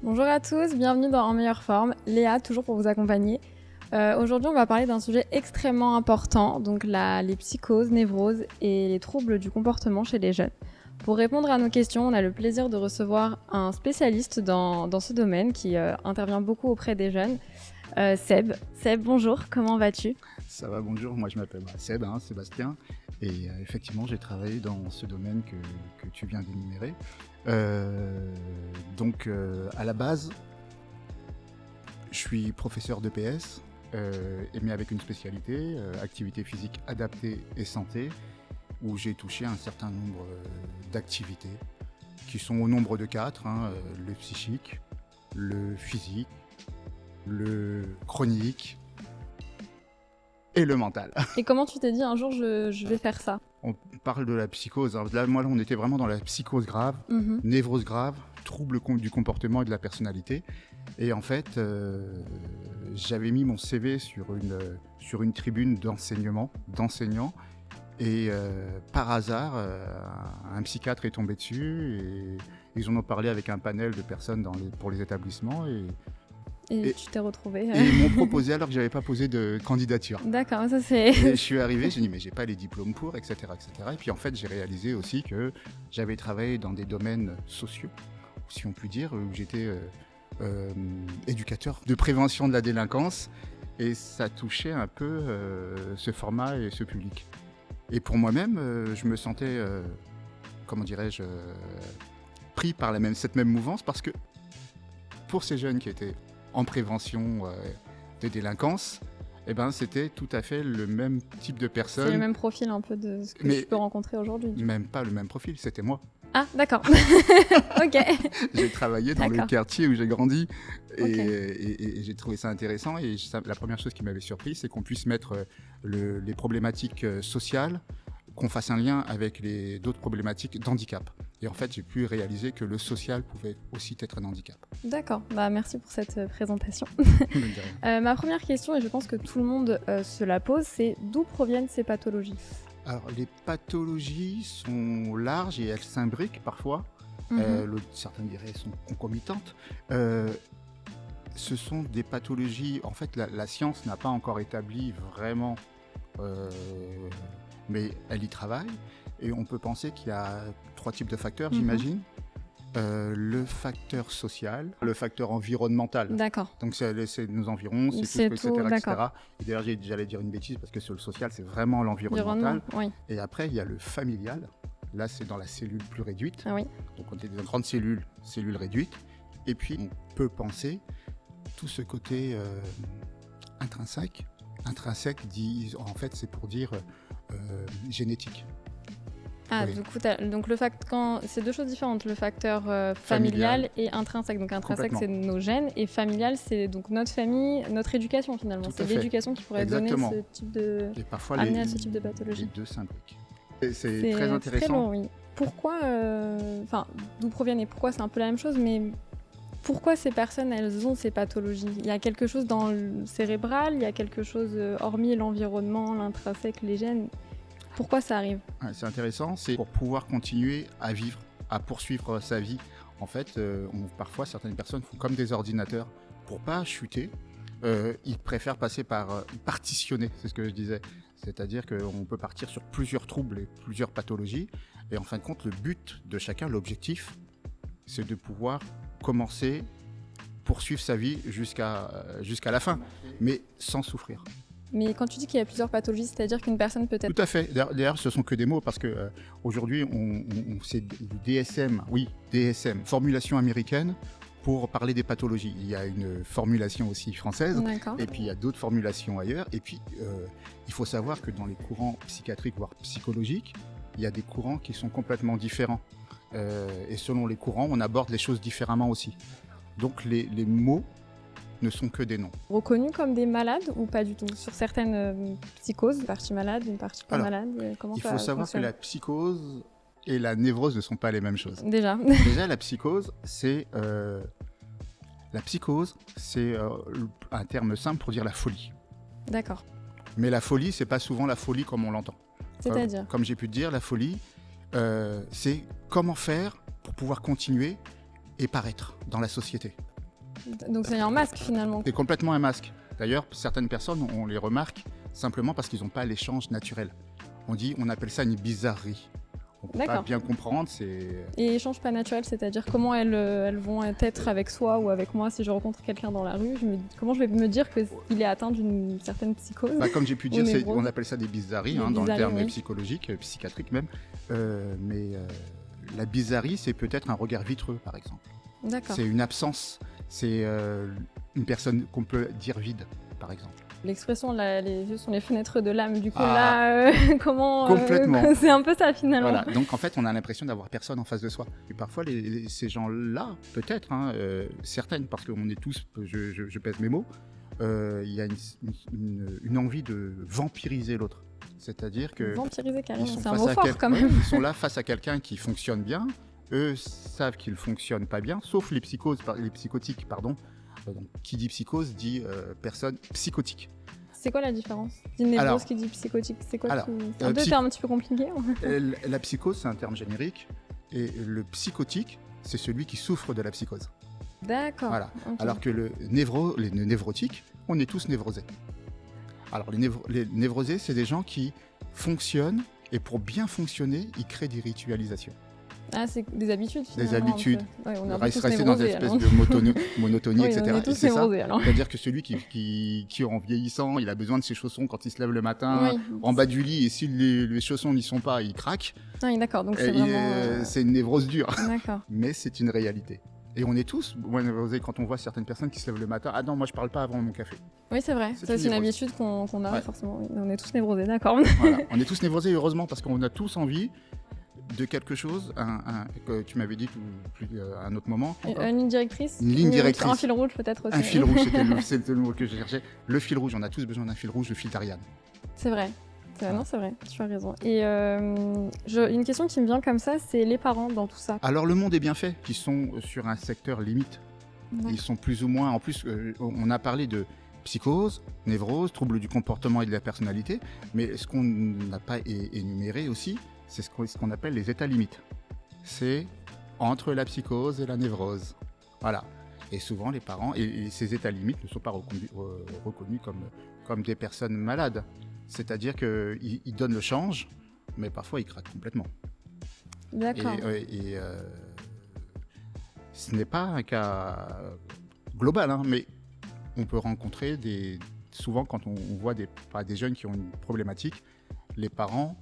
Bonjour à tous, bienvenue dans En meilleure forme. Léa, toujours pour vous accompagner. Aujourd'hui, on va parler d'un sujet extrêmement important, donc les psychoses, névroses et les troubles du comportement chez les jeunes. Pour répondre à nos questions, on a le plaisir de recevoir un spécialiste dans ce domaine qui intervient beaucoup auprès des jeunes, Seb. Seb, bonjour, comment vas-tu ? Ça va, bonjour, moi je m'appelle Seb, Sébastien, et effectivement j'ai travaillé dans ce domaine que tu viens d'énumérer. À la base, je suis professeur d'EPS, mais avec une spécialité, activité physique adaptée et santé, où j'ai touché un certain nombre d'activités qui sont au nombre de 4, le psychique, le physique, le chronique et le mental. Et comment tu t'es dit un jour je vais faire ça ? On parle de la psychose. Là, on était vraiment dans la psychose grave, névrose grave, trouble du comportement et de la personnalité. Et en fait, j'avais mis mon CV sur une tribune d'enseignants. Et par hasard, un psychiatre est tombé dessus et ils en ont parlé avec un panel de personnes pour les établissements. Et tu t'es retrouvé. Et ils m'ont proposé alors que je n'avais pas posé de candidature. D'accord, ça c'est... Et je suis arrivé, j'ai dit mais j'ai pas les diplômes pour, etc., etc. Et puis en fait j'ai réalisé aussi que j'avais travaillé dans des domaines sociaux, si on peut dire, où j'étais éducateur de prévention de la délinquance et ça touchait un peu ce format et ce public. Et pour moi-même, je me sentais, pris par cette même mouvance parce que pour ces jeunes qui étaient en prévention de délinquance, c'était tout à fait le même type de personne. C'est le même profil un peu de ce que je peux rencontrer aujourd'hui. Même pas le même profil, c'était moi. Ah, d'accord. Ok. J'ai travaillé dans le quartier où j'ai grandi et j'ai trouvé ça intéressant. Et la première chose qui m'avait surpris, c'est qu'on puisse mettre les problématiques sociales, qu'on fasse un lien avec d'autres problématiques d'handicap. Et en fait, j'ai pu réaliser que le social pouvait aussi être un handicap. D'accord, merci pour cette présentation. Ma première question, et je pense que tout le monde se la pose, c'est d'où proviennent ces pathologies ? Alors, les pathologies sont larges et elles s'imbriquent parfois. Certains diraient sont concomitantes. Ce sont des pathologies, en fait, la science n'a pas encore établi vraiment, mais elle y travaille. Et on peut penser qu'il y a 3 types de facteurs, j'imagine. Le facteur social, le facteur environnemental. D'accord. Donc c'est nos environs, c'est tout, etc. Et d'ailleurs, j'allais dire une bêtise parce que sur le social, c'est vraiment l'environnemental. Oui. Et après, il y a le familial. Là, c'est dans la cellule plus réduite. Ah, oui. Donc on est dans une grande cellule réduite. Et puis, on peut penser tout ce côté intrinsèque. Intrinsèque, en fait, c'est pour dire génétique. Ah, oui. Donc c'est 2 choses différentes, le facteur familial et intrinsèque. Donc intrinsèque, c'est nos gènes, et familial, c'est donc notre famille, notre éducation finalement. C'est l'éducation qui pourrait donner ce type de... Et parfois, amener à ce type de pathologie. Les deux s'imbriquent. C'est très intéressant. Très long, oui. Pourquoi, d'où proviennent et pourquoi, c'est un peu la même chose, mais pourquoi ces personnes, elles ont ces pathologies ? Il y a quelque chose dans le cérébral, il y a quelque chose, hormis l'environnement, l'intrinsèque, les gènes. Pourquoi ça arrive ? C'est intéressant, c'est pour pouvoir continuer à vivre, à poursuivre sa vie. En fait, parfois, certaines personnes font comme des ordinateurs. Pour pas chuter, ils préfèrent partitionner, c'est ce que je disais. C'est-à-dire qu'on peut partir sur plusieurs troubles et plusieurs pathologies. Et en fin de compte, le but de chacun, l'objectif, c'est de pouvoir poursuivre sa vie jusqu'à la fin, mais sans souffrir. Mais quand tu dis qu'il y a plusieurs pathologies, c'est-à-dire qu'une personne peut être... Tout à fait. D'ailleurs, ce sont que des mots parce que aujourd'hui, c'est du DSM, formulation américaine, pour parler des pathologies. Il y a une formulation aussi française, et puis il y a d'autres formulations ailleurs. Et puis, il faut savoir que dans les courants psychiatriques, voire psychologiques, il y a des courants qui sont complètement différents. Et selon les courants, on aborde les choses différemment aussi. Donc, les mots ne sont que des noms. Reconnus comme des malades ou pas du tout ? Sur certaines psychoses, une partie malade, une partie pas malade, comment ça fonctionne ? Il faut savoir que la psychose et la névrose ne sont pas les mêmes choses. Déjà, la psychose, c'est un terme simple pour dire la folie. D'accord. Mais la folie, c'est pas souvent la folie comme on l'entend. C'est-à-dire ? Comme j'ai pu te dire, la folie, c'est comment faire pour pouvoir continuer et paraître dans la société. Donc c'est un masque finalement. C'est complètement un masque. D'ailleurs, certaines personnes, on les remarque simplement parce qu'ils n'ont pas l'échange naturel. On appelle ça une bizarrerie. On ne peut pas bien comprendre. Et échange pas naturel, c'est-à-dire comment elles vont être avec soi ou avec moi si je rencontre quelqu'un dans la rue, comment je vais me dire qu'il est atteint d'une certaine psychose? Comme j'ai pu dire, on appelle ça des bizarreries, dans le terme psychologique, psychiatrique même. Mais la bizarrerie, c'est peut-être un regard vitreux, par exemple. D'accord. C'est une absence. C'est une personne qu'on peut dire vide, par exemple. L'expression les yeux sont les fenêtres de l'âme, du coup comment complètement. C'est un peu ça finalement. Voilà. Donc en fait on a l'impression d'avoir personne en face de soi. Et parfois ces gens-là, peut-être, certaines, parce qu'on est tous, je pèse mes mots, il y a une envie de vampiriser l'autre. C'est-à-dire que vampiriser carrément, c'est un mot fort quand même. Ils sont là face à quelqu'un qui fonctionne bien. Eux savent qu'ils fonctionnent pas bien, sauf les psychotiques, pardon. Donc, qui dit psychose dit personne psychotique. C'est quoi la différence d'une névrose qui dit psychotique? C'est quoi C'est deux termes un petit peu compliqués. La psychose, c'est un terme générique, et le psychotique, c'est celui qui souffre de la psychose. D'accord. Voilà. Okay. Alors que les névrotiques, on est tous névrosés. Alors les névrosés, c'est des gens qui fonctionnent, et pour bien fonctionner, ils créent des ritualisations. Ah, c'est des habitudes finalement. Des habitudes. On rester dans une espèce de monotonie, oui, etc. On est tous névrosés, alors. C'est-à-dire que celui qui en vieillissant, il a besoin de ses chaussons quand il se lève le matin, en bas du lit, et si les chaussons n'y sont pas, il craque. Ah, d'accord, donc c'est vraiment... c'est une névrose dure. D'accord. Mais c'est une réalité. Et on est tous névrosés quand on voit certaines personnes qui se lèvent le matin. Ah non, moi je parle pas avant mon café. Oui, c'est vrai. C'est une habitude qu'on a forcément. On est tous névrosés, d'accord. Voilà. On est tous névrosés, heureusement, parce qu'on a tous envie de quelque chose, que tu m'avais dit à un autre moment. Une ligne directrice. Une ligne directrice. Un fil rouge peut-être aussi. Un fil rouge, c'était le mot que je cherchais. Le fil rouge, on a tous besoin d'un fil rouge, le fil d'Ariane. C'est vrai. Non, c'est vrai, tu as raison. Et une question qui me vient comme ça, c'est les parents dans tout ça. Alors le monde est bien fait, qui sont sur un secteur limite. Ouais. Ils sont plus ou moins... En plus, on a parlé de psychose, névrose, troubles du comportement et de la personnalité, mais ce qu'on n'a pas énuméré aussi, c'est ce qu'on appelle les états limites. C'est entre la psychose et la névrose. Voilà. Et souvent, les parents, et ces états limites ne sont pas reconnus comme des personnes malades. C'est-à-dire qu'ils donnent le change, mais parfois ils craquent complètement. D'accord. Et ce n'est pas un cas global, mais on peut rencontrer souvent quand on voit des jeunes qui ont une problématique, les parents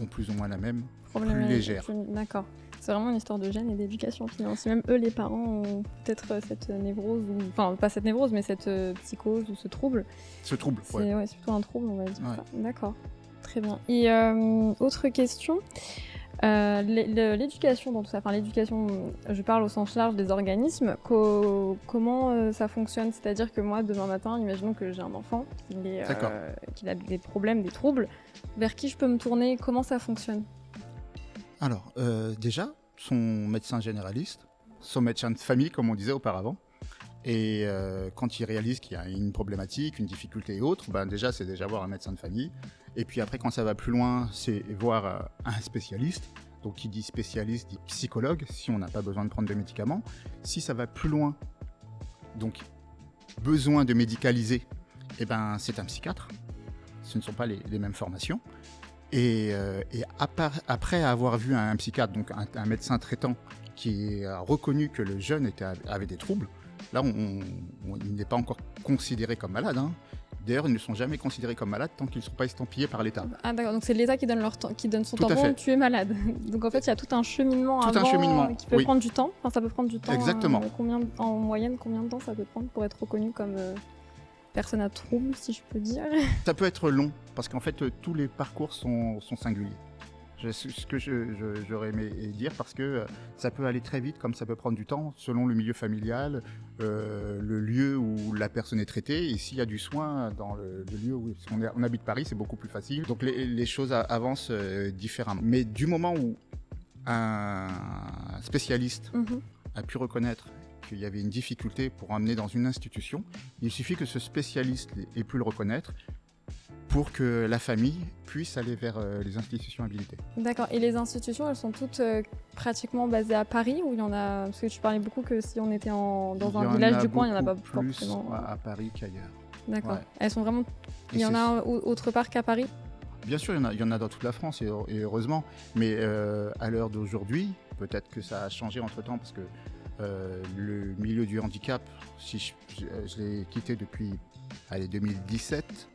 ont plus ou moins la même, plus légère. D'accord. C'est vraiment une histoire de gènes et d'éducation finalement. Si même eux, les parents, ont peut-être cette névrose, enfin pas cette névrose, mais cette psychose ou ce trouble. Ce trouble, c'est plutôt un trouble, on va dire ça. D'accord, très bien. Et autre question, l'éducation dans tout ça, enfin l'éducation, je parle au sens large des organismes, comment ça fonctionne? C'est-à-dire que moi, demain matin, imaginons que j'ai un enfant qui a des problèmes, des troubles, vers qui je peux me tourner? Comment ça fonctionne? Alors, déjà, son médecin généraliste, son médecin de famille, comme on disait auparavant, et quand il réalise qu'il y a une problématique, une difficulté et autres, déjà, c'est déjà voir un médecin de famille. Et puis après, quand ça va plus loin, c'est voir un spécialiste. Donc, qui dit spécialiste, dit psychologue, si on n'a pas besoin de prendre de médicaments. Si ça va plus loin, donc besoin de médicaliser, c'est un psychiatre. Ce ne sont pas les mêmes formations. Et après avoir vu un psychiatre, donc un médecin traitant qui a reconnu que le jeune avait des troubles, là il n'est pas encore considéré comme malade. D'ailleurs, ils ne sont jamais considérés comme malades tant qu'ils ne sont pas estampillés par l'État. Ah d'accord, donc c'est l'État qui donne son tampon, tu es malade. Donc en fait, il y a tout un cheminement qui peut prendre du temps. Enfin, ça peut prendre du temps. Exactement. En moyenne, combien de temps ça peut prendre pour être reconnu comme... personne à trouble, si je peux dire. Ça peut être long, parce qu'en fait, tous les parcours sont singuliers. Ce que j'aurais aimé dire, parce que ça peut aller très vite, comme ça peut prendre du temps, selon le milieu familial, le lieu où la personne est traitée, et s'il y a du soin dans le lieu où on habite Paris, c'est beaucoup plus facile. Donc les choses avancent différemment. Mais du moment où un spécialiste a pu reconnaître qu'il y avait une difficulté pour emmener dans une institution, il suffit que ce spécialiste ait pu le reconnaître pour que la famille puisse aller vers les institutions habilitées. D'accord. Et les institutions, elles sont toutes pratiquement basées à Paris, ou il y en a... Parce que tu parlais beaucoup que si on était dans un village du coin, il n'y en a pas plus forcément. À Paris qu'ailleurs. D'accord. Ouais. Elles sont vraiment... Il y en a autre part qu'à Paris? Bien sûr, il y en a dans toute la France, et heureusement. Mais à l'heure d'aujourd'hui, peut-être que ça a changé entre-temps, parce que le milieu du handicap, si je l'ai quitté depuis 2017,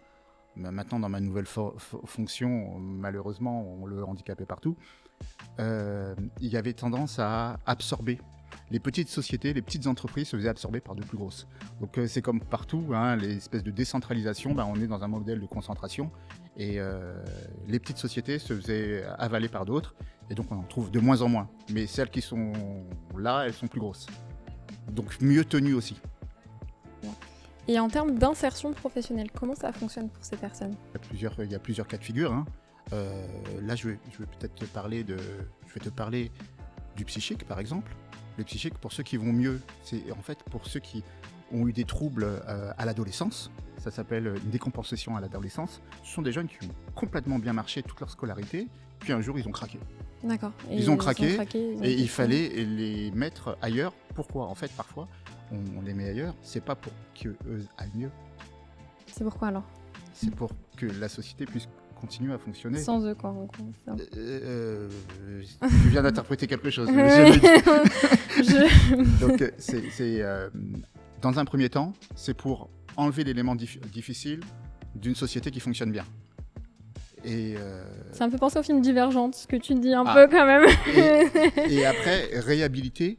maintenant dans ma nouvelle fonction, malheureusement, le handicap est partout, il y avait tendance à absorber. Les petites sociétés, les petites entreprises se faisaient absorber par de plus grosses. Donc c'est comme partout, hein, les espèces de décentralisation, on est dans un modèle de concentration, et les petites sociétés se faisaient avaler par d'autres, et donc on en trouve de moins en moins. Mais celles qui sont là, elles sont plus grosses. Donc mieux tenues aussi. Et en termes d'insertion professionnelle, comment ça fonctionne pour ces personnes? Il y a plusieurs cas de figure. Hein. Là, je vais peut-être te parler du psychique, par exemple. Le psychique, pour ceux qui vont mieux, c'est en fait pour ceux qui ont eu des troubles à l'adolescence. Ça s'appelle une décompensation à l'adolescence. Ce sont des jeunes qui ont complètement bien marché toute leur scolarité, puis un jour, ils ont craqué. D'accord. Ils ont craqué et il fallait les mettre ailleurs. Pourquoi? En fait, parfois, on les met ailleurs, c'est pas pour qu'eux aillent mieux. C'est pourquoi alors? C'est pour que la société puisse continuer à fonctionner. Sans eux, quoi. Tu viens d'interpréter quelque chose. Donc, dans un premier temps, c'est pour enlever l'élément difficile d'une société qui fonctionne bien. Ça me fait penser au film Divergente, ce que tu dis un peu quand même. et après, réhabiliter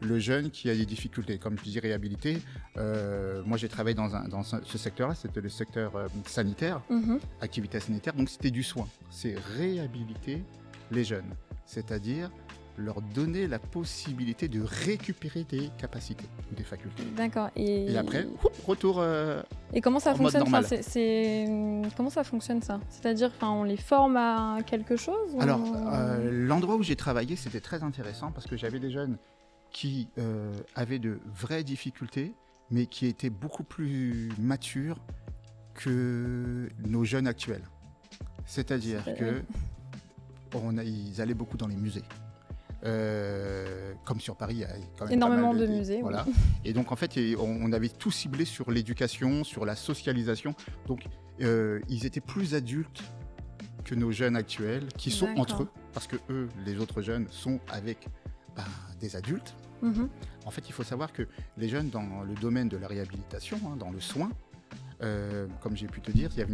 le jeune qui a des difficultés. Comme je dis réhabiliter, moi j'ai travaillé dans ce secteur-là, c'était le secteur sanitaire, activité sanitaire, donc c'était du soin. C'est réhabiliter les jeunes, c'est-à-dire leur donner la possibilité de récupérer des capacités ou des facultés. D'accord. Et après, retour et comment ça fonctionne? Comment ça fonctionne ça? C'est-à-dire, on les forme à quelque chose? Alors, l'endroit où j'ai travaillé, c'était très intéressant parce que j'avais des jeunes qui avaient de vraies difficultés, mais qui étaient beaucoup plus matures que nos jeunes actuels. C'est-à-dire qu'ils allaient beaucoup dans les musées. Comme sur Paris, il y a quand même énormément de musées. Voilà. Oui. Et donc en fait, on avait tout ciblé sur l'éducation, sur la socialisation. Donc ils étaient plus adultes que nos jeunes actuels, qui sont entre eux, parce que eux, les autres jeunes, sont avec des adultes. En fait, il faut savoir que les jeunes dans le domaine de la réhabilitation, dans le soin, comme j'ai pu te dire, il y a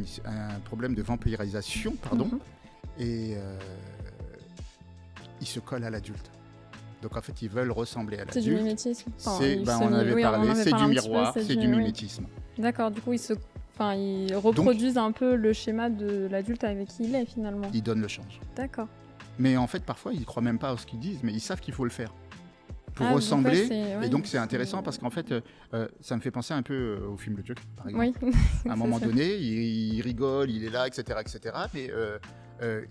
un problème de vampirisation, et ils se collent à l'adulte. Donc en fait, ils veulent ressembler à l'adulte. C'est du mimétisme. On avait parlé, c'est du miroir, c'est du mimétisme. D'accord, du coup, ils reproduisent un peu le schéma de l'adulte avec qui il est finalement. Ils donnent le change. D'accord. Mais en fait, parfois, ils ne croient même pas à ce qu'ils disent, mais ils savent qu'il faut le faire pour ressembler. Et donc, c'est intéressant parce qu'en fait, ça me fait penser un peu au film Le Joker, par exemple. Oui. À un moment donné, il rigole, il est là, etc. Mais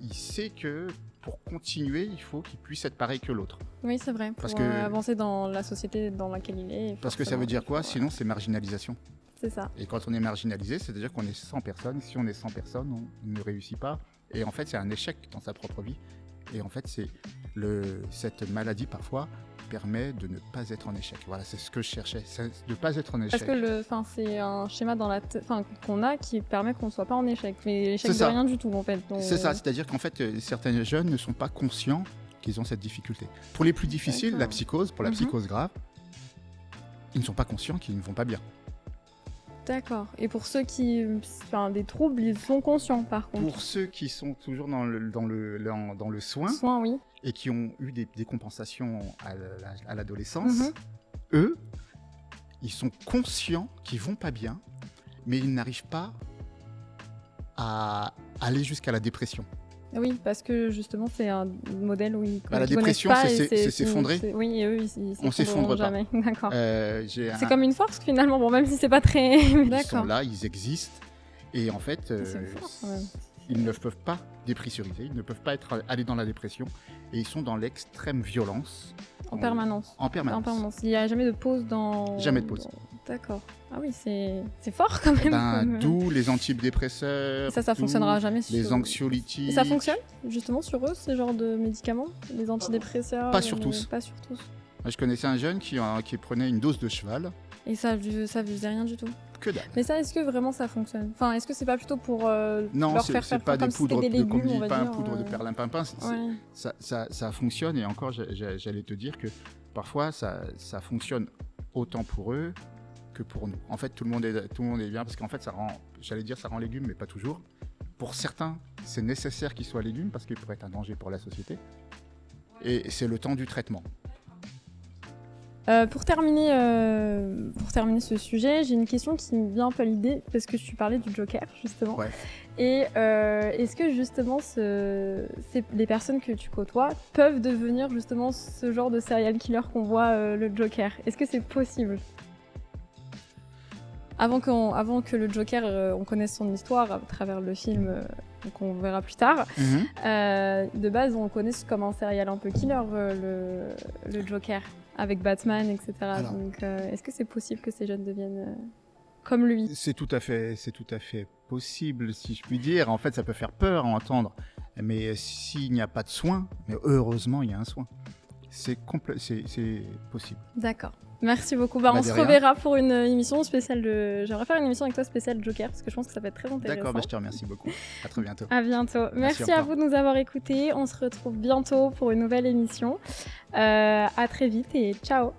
il sait que pour continuer, il faut qu'il puisse être pareil que l'autre. Oui, c'est vrai, pour avancer dans la société dans laquelle il est. Parce que ça veut dire quoi? Sinon, c'est marginalisation. C'est ça. Et quand on est marginalisé, c'est-à-dire qu'on est 100 personnes. Si on est 100 personnes, on ne réussit pas. Et en fait, c'est un échec dans sa propre vie. Et en fait, cette maladie, parfois, permet de ne pas être en échec. Voilà, c'est ce que je cherchais, c'est de ne pas être en échec. Parce que c'est un schéma dans qu'on a qui permet qu'on ne soit pas en échec. Mais l'échec de rien du tout, en fait. Donc... C'est ça, c'est-à-dire qu'en fait, certains jeunes ne sont pas conscients qu'ils ont cette difficulté. Pour les plus difficiles, la psychose, pour la psychose grave, ils ne sont pas conscients qu'ils ne vont pas bien. D'accord. Et pour ceux qui des troubles, ils sont conscients par contre. Pour ceux qui sont toujours dans le soin, oui. Et qui ont eu des compensations à l'adolescence, eux, ils sont conscients qu'ils vont pas bien, mais ils n'arrivent pas à aller jusqu'à la dépression. Oui, parce que justement, c'est un modèle où la dépression, c'est s'effondrer. Oui, et eux, on s'effondre jamais. D'accord. C'est comme une force finalement, bon, même si c'est pas très. Ils sont là, ils existent, et en fait, ils ne peuvent pas dépressuriser, ils ne peuvent pas aller dans la dépression, et ils sont dans l'extrême violence. En permanence. En permanence. Il n'y a jamais de pause dans... Jamais de pause. D'accord. Ah oui, c'est fort quand même. D'où les antidépresseurs. Ça fonctionnera jamais sur... Les anxiolytiques. Et ça fonctionne justement sur eux, ces genres de médicaments? Les antidépresseurs? Pas sur tous. Pas sur tous. Je connaissais un jeune qui prenait une dose de cheval. Et ça faisait rien du tout? Que dalle. Mais ça, est-ce que vraiment ça fonctionne? Enfin, est-ce que c'est pas plutôt pour non, leur faire pas des poudres des légumes, comme on va dire, poudre de perlimpinpin. Ouais. Ça fonctionne, et encore, j'allais te dire que parfois ça fonctionne autant pour eux que pour nous. En fait, tout le monde est bien, parce qu'en fait, ça rend légumes, mais pas toujours. Pour certains, c'est nécessaire qu'ils soient légumes parce qu'ils pourraient être un danger pour la société. Et c'est le temps du traitement. Pour terminer ce sujet, j'ai une question qui me vient un peu à l'idée, parce que tu parlais du Joker, justement. Ouais. Et est-ce que, justement, les personnes que tu côtoies peuvent devenir, justement, ce genre de serial killer qu'on voit, le Joker? Est-ce que c'est possible? Avant que le Joker, on connaisse son histoire à travers le film qu'on verra plus tard, de base, on le connaît comme un serial un peu killer, le Joker, avec Batman, etc. Alors, donc, est-ce que c'est possible que ces jeunes deviennent comme lui? C'est tout à fait possible, si je puis dire. En fait, ça peut faire peur à entendre, mais s'il n'y a pas de soin, mais heureusement, il y a un soin. C'est possible. D'accord. Merci beaucoup. On se reverra pour une émission spéciale J'aimerais faire une émission avec toi spéciale Joker, parce que je pense que ça va être très intéressant. D'accord, je te remercie beaucoup. À très bientôt. À bientôt. Merci à vous de nous avoir écoutés. On se retrouve bientôt pour une nouvelle émission. À très vite et ciao.